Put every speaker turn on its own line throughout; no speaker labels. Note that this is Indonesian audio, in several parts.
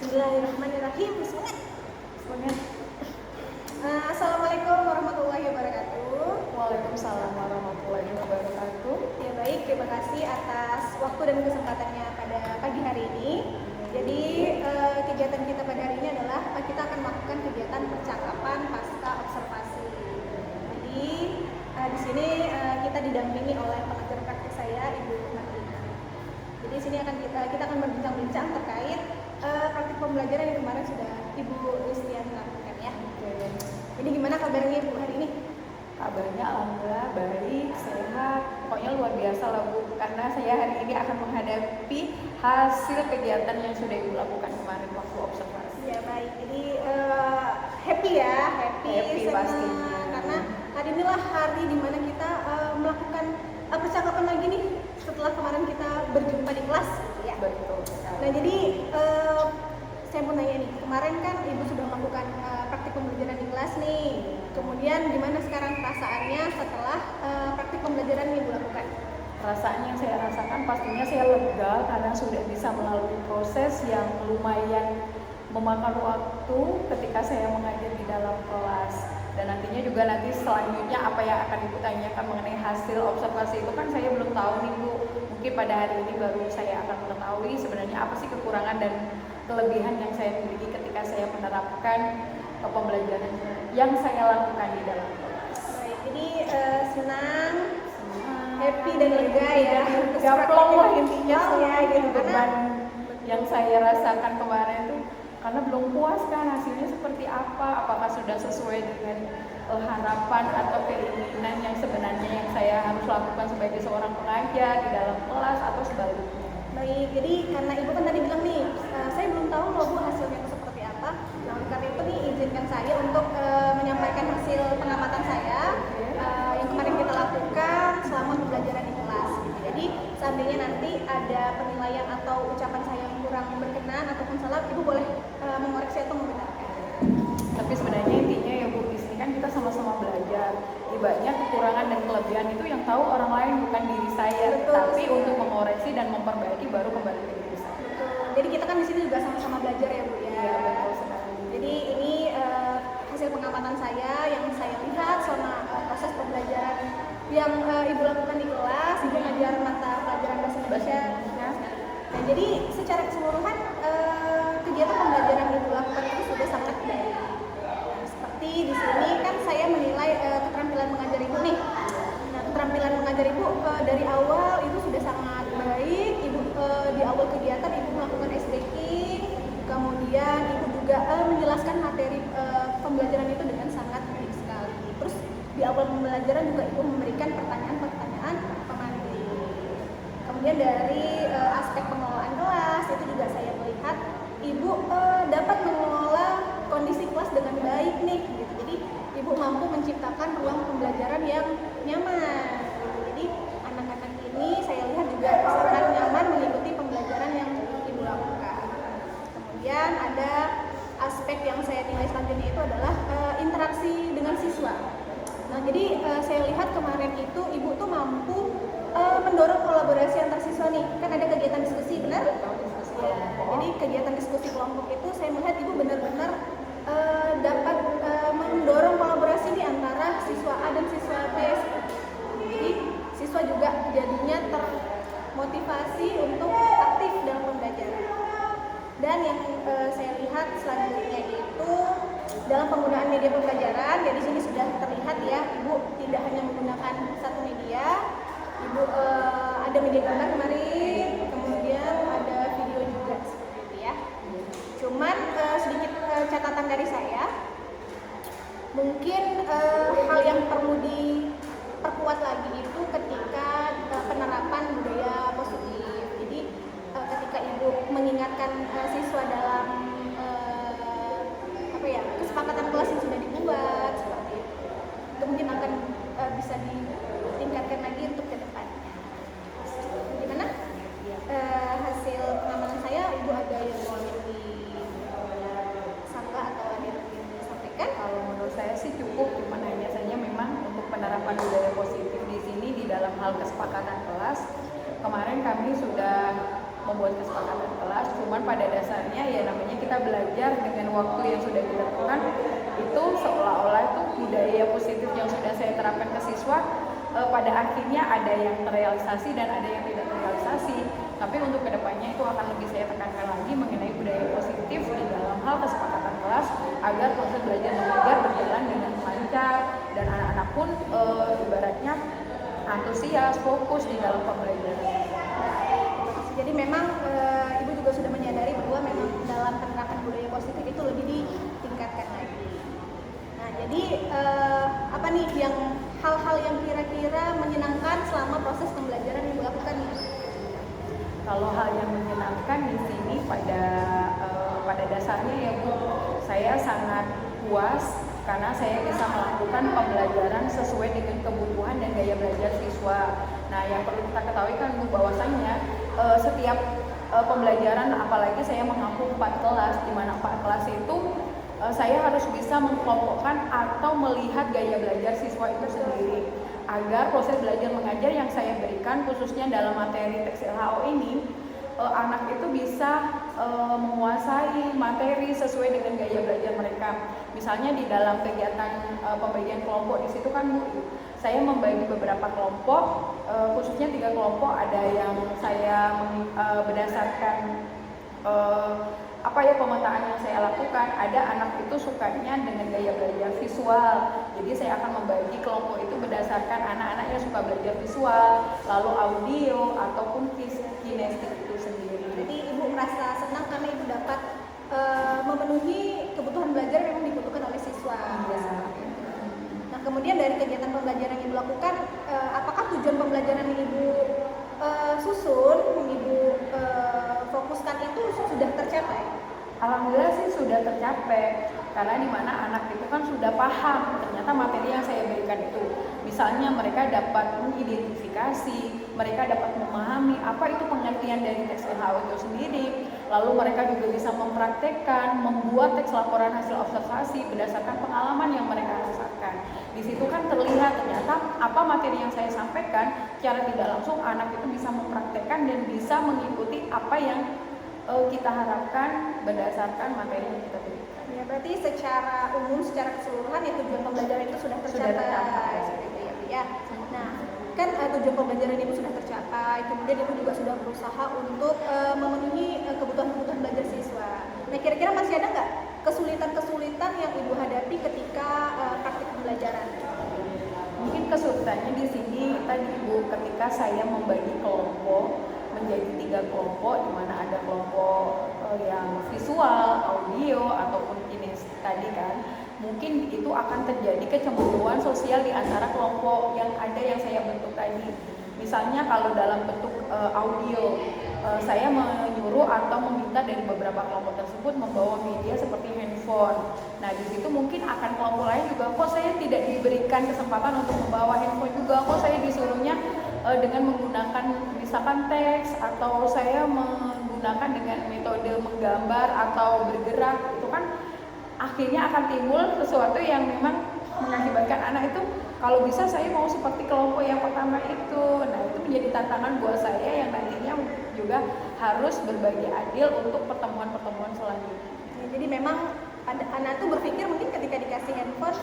Bismillahirrahmanirrahim. Semangat. Assalamualaikum warahmatullahi wabarakatuh.
Waalaikumsalam warahmatullahi wabarakatuh.
Ya baik, terima kasih atas waktu dan kesempatannya pada pagi hari ini. Jadi kegiatan kita pada hari ini adalah kita akan melakukan kegiatan percakapan pasca observasi. Jadi di sini kita didampingi oleh pengajar praktik saya, Ibu Martina. Jadi di sini kita akan berbincang-bincang terkait praktik pembelajaran yang kemarin sudah Ibu Listian lakukan ya. Jadi gimana kabarnya Ibu hari ini?
Kabarnya alhamdulillah baik, sehat, pokoknya luar biasa lah Bu, karena saya hari ini akan menghadapi hasil kegiatan yang sudah Ibu lakukan kemarin waktu observasi.
Ya baik, jadi happy ya,
Happy
senang,
pastinya.
karena hari inilah hari dimana kita melakukan percakapan lagi nih setelah kemarin kita berjumpa di kelas ya.
Betul sekali.
Nah jadi saya mau nanya nih, kemarin kan Ibu sudah melakukan praktik pembelajaran di kelas nih. Kemudian gimana sekarang perasaannya setelah praktik pembelajaran yang Ibu lakukan?
Perasaan yang saya rasakan pastinya saya lega karena sudah bisa melalui proses yang lumayan memakan waktu ketika saya mengajar di dalam kelas. Dan nantinya juga nanti selanjutnya apa yang akan Ibu tanyakan mengenai hasil observasi itu kan saya belum tahu nih Bu. Mungkin pada hari ini baru saya akan mengetahui sebenarnya apa sih kekurangan dan kelebihan yang saya miliki ketika saya menerapkan pembelajaran yang saya lakukan di dalam kelas.
Baik, jadi senang, happy dan lega ya.
Gaplong lah intinya
ya, gitu.
beban yang saya rasakan kemarin tuh karena belum puas kan hasilnya seperti apa, apakah sudah sesuai dengan harapan atau keinginan yang sebenarnya yang saya harus lakukan sebagai seorang pengajar di dalam kelas atau sebaliknya.
Baik, jadi karena Ibu kan tadi bilang nih, saya belum tahu loh Bu hasilnya itu seperti apa. Nah, oleh karena itu nih izinkan saya untuk menyampaikan hasil pengamatan saya yang kemarin kita lakukan selama pembelajaran di kelas. Jadi seandainya nanti ada penilaian atau ucapan saya yang kurang berkenan ataupun salah, Ibu boleh mengoreksi atau membenarkan.
Tapi sebenarnya intinya ya Bu, di sini kan kita sama-sama belajar. Banyak kekurangan dan kelebihan itu yang tahu orang lain bukan diri saya,
Betul,
tapi untuk mengoreksi dan memperbaiki baru kembali ke diri saya.
Betul. Jadi kita kan di sini juga sama-sama belajar ya Bu ya.
Iya betul sekali.
Jadi ini hasil pengamatan saya yang saya lihat selama proses pembelajaran yang Ibu lakukan di kelas. Ibu ngajar mata pelajaran bahasa Indonesia. Nah, jadi secara keseluruhan kegiatan pembelajaran yang Ibu lakukan itu sudah sangat baik. Nah, seperti di sini kan saya menilai keterampilan mengajar Ibu nih. Nah, keterampilan mengajar Ibu dari awal itu sudah sangat baik. Ibu di awal kegiatan Ibu melakukan SDking, kemudian Ibu juga menjelaskan materi pembelajaran itu dengan sangat baik sekali. Terus di awal pembelajaran juga Ibu memberikan pertanyaan-pertanyaan pemantik. Kemudian dari aspek pengelolaan kelas itu juga saya melihat Ibu dapat mengelola kondisi kelas dengan baik nih. Gitu. Jadi Ibu mampu menciptakan ruang pembelajaran yang nyaman. Jadi anak-anak ini saya lihat juga sangat nyaman mengikuti pembelajaran yang Ibu lakukan. Kemudian ada aspek yang saya nilai selanjutnya itu adalah interaksi dengan siswa. Nah, jadi saya lihat kemarin itu Ibu tuh mampu mendorong kolaborasi antar siswa nih. Kan ada kegiatan diskusi, benar? Ya, jadi kegiatan diskusi kelompok itu saya melihat Ibu benar-benar dapat mendorong kolaborasi di antara siswa A dan siswa B. Jadi siswa juga jadinya termotivasi untuk aktif dalam pembelajaran. Dan yang saya lihat selanjutnya itu dalam penggunaan media pembelajaran. Ya di sini sudah terlihat ya, Ibu tidak hanya menggunakan satu media. Ibu ada media gambar kemarin, kemudian ada video juga seperti itu ya. Cuman sedikit catatan dari saya, mungkin hal yang perlu diperkuat lagi itu ketika penerapan budaya positif. Jadi ketika Ibu mengingatkan siswa dalam kesepakatan kelas yang sudah dibuat seperti itu mungkin akan bisa ditingkatkan lagi untuk ke depannya. Gimana hasil pengamatan saya? Ibu ada yang mau disangka atau ada yang ingin disampaikan?
Kalau menurut saya sih cukup, cuman hanya saja memang untuk penerapan budaya positif di sini di dalam hal kesepakatan kelas. Kemarin kami sudah membuat kesepakatan kelas, cuman pada dasarnya ya namanya kita kita belajar dengan waktu yang sudah ditentukan, itu seolah-olah itu budaya positif yang sudah saya terapkan ke siswa pada akhirnya ada yang terrealisasi dan ada yang tidak terrealisasi. Tapi untuk kedepannya itu akan lebih saya tekankan lagi mengenai budaya positif di dalam hal kesepakatan kelas agar proses belajar mengajar berjalan dengan lancar dan anak-anak pun ibaratnya antusias, fokus di dalam pembelajaran.
Jadi memang Ibu juga sudah menyadari bahwa memang dalam penerapan budaya positif itu lebih ditingkatkan lagi. Nah, jadi apa nih yang hal-hal yang kira-kira menyenangkan selama proses pembelajaran yang Ibu lakukan nih?
Kalau hal yang menyenangkan di sini pada dasarnya ya Bu, saya sangat puas karena saya bisa melakukan pembelajaran sesuai dengan kebutuhan dan gaya belajar siswa. Nah, yang perlu kita ketahui kan Bu, bahwasannya setiap pembelajaran, apalagi saya mengampu 4 kelas, di mana 4 kelas itu saya harus bisa mengkelompokkan atau melihat gaya belajar siswa itu sendiri agar proses belajar mengajar yang saya berikan khususnya dalam materi teks LHO ini anak itu bisa menguasai materi sesuai dengan gaya belajar mereka. Misalnya di dalam kegiatan pembagian kelompok di situ kan Bu, saya membagi beberapa kelompok, khususnya 3 kelompok. Ada yang saya berdasarkan pemetaan yang saya lakukan. Ada anak itu sukanya dengan gaya belajar visual, jadi saya akan membagi kelompok itu berdasarkan anak-anak yang suka belajar visual, lalu audio ataupun kinestik itu sendiri.
Jadi Ibu merasa senang karena Ibu dapat memenuhi kebutuhan belajar yang dibutuhkan oleh siswa.
Iya.
Nah, kemudian dari kegiatan pembelajaran yang Ibu lakukan, apakah tujuan pembelajaran yang Ibu susun, yang Ibu fokuskan itu sudah tercapai?
Alhamdulillah sih sudah tercapai, karena di mana anak itu kan sudah paham ternyata materi yang saya berikan itu. Misalnya mereka dapat mengidentifikasi, mereka dapat memahami apa itu pengertian dari teks LHO itu sendiri. Lalu mereka juga bisa mempraktekkan, membuat teks laporan hasil observasi berdasarkan pengalaman yang mereka rasakan. Di situ kan terlihat ternyata apa materi yang saya sampaikan secara tidak langsung anak itu bisa mempraktekkan dan bisa mengikuti apa yang kita harapkan berdasarkan materi yang kita berikan.
Ya, berarti secara umum, secara keseluruhan ya tujuan pembelajaran itu sudah tercapai. Seperti itu ya. Nah, kan tujuan pembelajaran Ibu sudah tercapai, kemudian Ibu juga sudah berusaha untuk memenuhi kebutuhan-kebutuhan belajar siswa. Nah, kira-kira masih ada nggak kesulitan-kesulitan yang Ibu hadapi ketika praktik pembelajaran?
Mungkin kesulitannya di sini tadi Bu, ketika saya membagi kelompok menjadi 3 kelompok, di mana ada kelompok yang visual, audio ataupun kinestik tadi kan, mungkin itu akan terjadi kecemburuan sosial di antara kelompok yang ada yang saya bentuk tadi. Misalnya kalau dalam bentuk audio, saya menyuruh atau meminta dari beberapa kelompok tersebut membawa media seperti handphone. Nah, di situ mungkin akan kelompok lain juga, kok saya tidak diberikan kesempatan untuk membawa handphone juga, kok saya disuruhnya dengan menggunakan misalkan teks, atau saya menggunakan dengan metode menggambar atau bergerak. Itu kan akhirnya akan timbul sesuatu yang memang mengakibatkan anak itu, kalau bisa saya mau seperti kelompok yang pertama itu. Nah, itu menjadi tantangan buat saya yang nantinya juga harus berbagi adil untuk pertemuan-pertemuan selanjutnya.
Ya, jadi memang anak itu berpikir mungkin ketika dikasih handphone,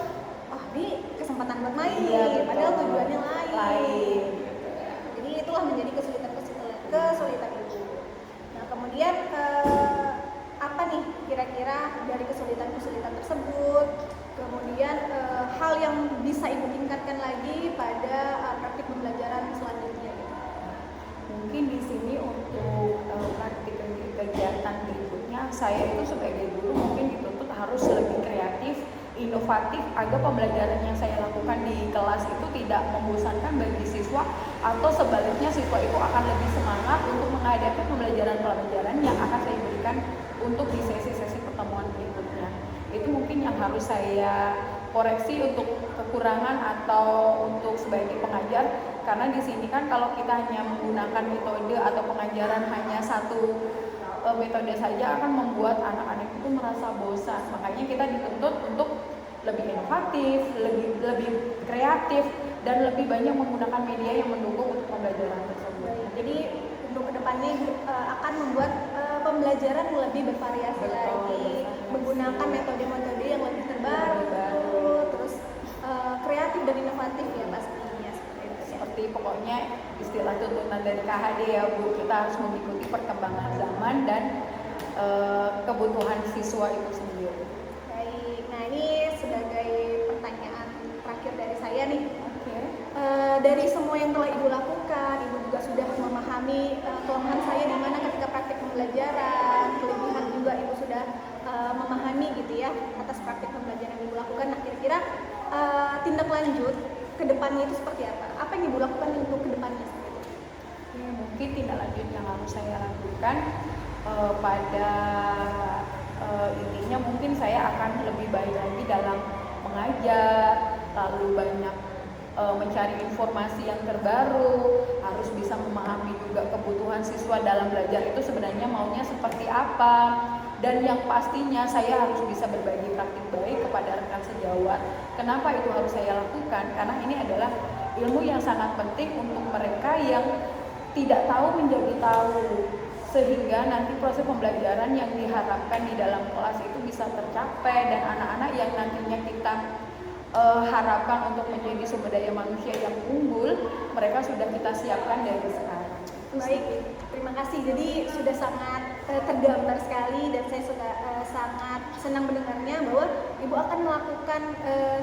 oh ini kesempatan buat main,
Iya,
padahal tujuannya lain. Jadi itulah menjadi kesulitan itu. Nah, kemudian apa nih kira-kira dari kesulitan-kesulitan tersebut, kemudian hal yang bisa Ibu tingkatkan lagi pada praktik pembelajaran selanjutnya?
Mungkin di sini untuk praktik kegiatan berikutnya, saya itu sebagai guru mungkin dituntut harus lebih kreatif, inovatif, agar pembelajaran yang saya lakukan di kelas itu tidak membosankan bagi siswa, atau sebaliknya siswa itu akan lebih semangat untuk menghadapi pembelajaran-pembelajaran yang akan saya berikan untuk di sesi-sesi pertemuan berikutnya. Itu mungkin yang harus saya koreksi untuk kekurangan atau untuk sebagai pengajar, karena di sini kan kalau kita hanya menggunakan metode atau pengajaran hanya satu metode saja akan membuat anak-anak itu merasa bosan. Makanya kita dituntut untuk lebih inovatif, lebih kreatif, dan lebih banyak menggunakan media yang mendukung untuk pembelajaran tersebut.
Jadi untuk kedepannya akan membuat pembelajaran lebih bervariasi.
Betul.
Lagi.
dari KHD ya Bu, kita harus mengikuti perkembangan zaman dan kebutuhan siswa itu sendiri.
Baik, nah ini sebagai pertanyaan terakhir dari saya nih.
Oke.
Dari semua yang telah Ibu lakukan, Ibu juga sudah memahami kelemahan saya di mana ketika praktik pembelajaran, kelebihan juga Ibu sudah memahami gitu ya atas praktik pembelajaran yang Ibu lakukan. Nah kira-kira tindak lanjut ke depannya itu seperti apa? Apa yang Ibu lakukan untuk ke depannya seperti itu?
Oke, mungkin tindak lanjut yang harus saya lakukan pada intinya mungkin saya akan lebih baik lagi dalam mengajar, lalu banyak mencari informasi yang terbaru, harus bisa memahami juga kebutuhan siswa dalam belajar itu sebenarnya maunya seperti apa, dan yang pastinya saya harus bisa berbagi praktik baik kepada rekan sejawat. Kenapa itu harus saya lakukan? Karena ini adalah ilmu yang sangat penting untuk mereka yang tidak tahu menjadi tahu, sehingga nanti proses pembelajaran yang diharapkan di dalam kelas itu bisa tercapai, dan anak-anak yang nantinya kita harapkan untuk menjadi sumber daya manusia yang unggul, mereka sudah kita siapkan dari sekarang.
Baik, terima kasih. Jadi sudah sangat tergambar sekali dan saya sudah sangat senang mendengarnya bahwa Ibu akan melakukan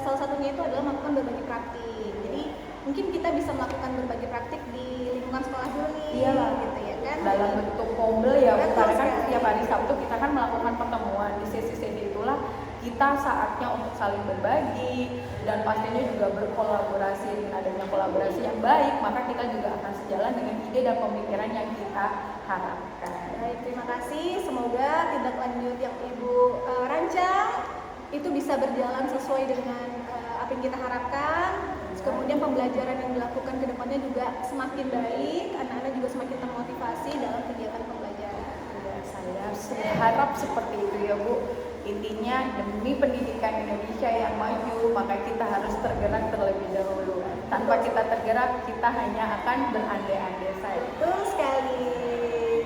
salah satunya itu adalah melakukan berbagi praktik. Jadi mungkin kita bisa melakukan berbagi praktik di lingkungan sekolah dulu nih,
Iyalah,
gitu ya kan?
dalam bentuk pombel ya,
Betul
karena kan
sekali.
setiap hari Sabtu kita kan melakukan pertemuan. Di sesi-sesi itulah kita saatnya untuk saling berbagi dan pastinya juga berkolaborasi. Dengan adanya kolaborasi yang baik, maka kita juga akan sejalan dengan ide dan pemikiran yang kita harapkan.
Baik, terima kasih. Semoga tindak lanjut yang Ibu rancang itu bisa berjalan sesuai dengan apa yang kita harapkan. Kemudian pembelajaran yang dilakukan ke depannya juga semakin baik, anak-anak juga semakin termotivasi dalam kegiatan pembelajaran.
Ya, saya harap seperti itu ya Bu. Intinya demi pendidikan Indonesia yang maju, maka kita harus tergerak terlebih dahulu. Tanpa kita tergerak, kita hanya akan berandai-andai saja.
Betul sekali.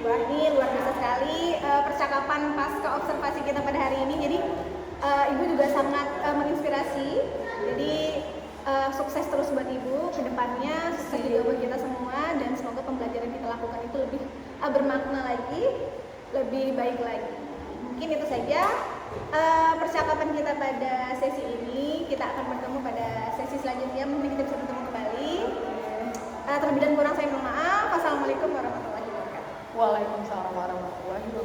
Wah, ini luar biasa sekali percakapan pasca observasi kita pada hari ini. Jadi Ibu juga sangat menginspirasi. Jadi sukses terus buat Ibu ke depannya, sukses juga buat kita semua, dan semoga pembelajaran kita lakukan itu lebih bermakna lagi, lebih baik lagi. Mungkin itu saja percakapan kita pada sesi ini. Kita akan bertemu pada sesi selanjutnya, mungkin kita bisa bertemu kembali. Terlebih dan kurang saya mohon maaf. Wassalamualaikum warahmatullahi wabarakatuh.
Waalaikumsalam warahmatullahi wabarakatuh.